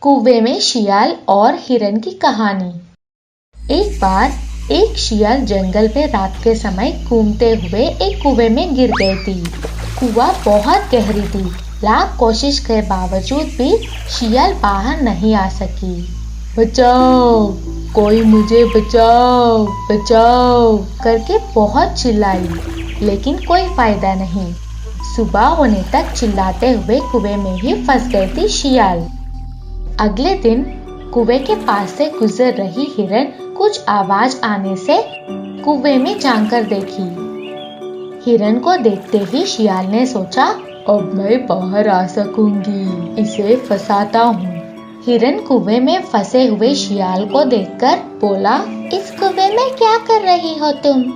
कुएं में शियाल और हिरन की कहानी। एक बार एक शियाल जंगल में रात के समय घूमते हुए एक कुएं में गिर गई थी। कुआं बहुत गहरी थी। लाख कोशिश के बावजूद भी शियाल बाहर नहीं आ सकी। बचाओ, कोई मुझे बचाओ बचाओ करके बहुत चिल्लाई, लेकिन कोई फायदा नहीं। सुबह होने तक चिल्लाते हुए कुएं में ही फंस गई थी शियाल। अगले दिन कुएं के पास से गुजर रही हिरन कुछ आवाज आने से कुएं में झांककर देखी। हिरन को देखते ही शियाल ने सोचा, अब मैं बाहर आ सकूंगी, इसे फंसाता हूँ। हिरन कुएं में फंसे हुए शियाल को देखकर बोला, इस कुएं में क्या कर रही हो तुम?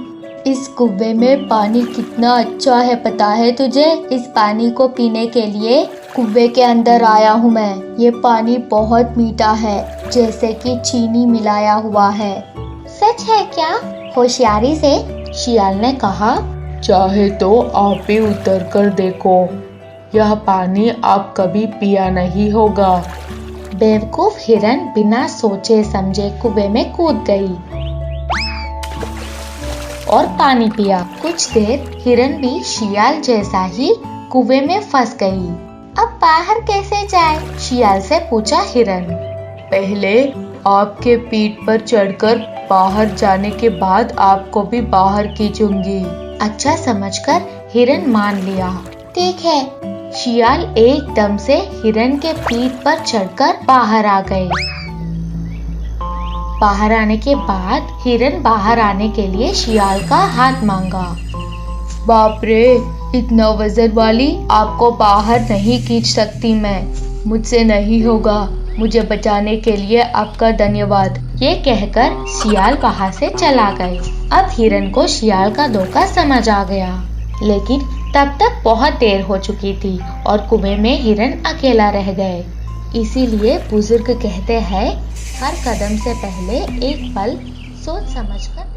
इस कुएं में पानी कितना अच्छा है पता है तुझे? इस पानी को पीने के लिए कुएं के अंदर आया हूँ मैं। ये पानी बहुत मीठा है, जैसे कि चीनी मिलाया हुआ है। सच है क्या? होशियारी से शियाल ने कहा, चाहे तो आप भी उतर कर देखो, यह पानी आप कभी पिया नहीं होगा। बेवकूफ हिरन बिना सोचे समझे कुएं में कूद गई और पानी पिया। कुछ देर हिरन भी शियाल जैसा ही कुएं में फंस गई। अब बाहर कैसे जाए? शियाल से पूछा हिरन। पहले आपके पीठ पर चढ़कर बाहर जाने के बाद आपको भी बाहर खींचूंगी। अच्छा समझकर हिरन मान लिया। ठीक है। शियाल एकदम से हिरन के पीठ पर चढ़कर बाहर आ गए। बाहर आने के बाद हिरन बाहर आने के लिए शियाल का हाथ मांगा। बाप रे, इतना वजन वाली आपको बाहर नहीं खींच सकती मैं, मुझसे नहीं होगा। मुझे बचाने के लिए आपका धन्यवाद। ये कहकर शियाल वहां से चला गए। अब हिरन को शियाल का धोखा समझ आ गया, लेकिन तब तक बहुत देर हो चुकी थी और कुएं में हिरन अकेला रह गए। इसीलिए बुजुर्ग कहते हैं, हर कदम से पहले एक पल सोच समझकर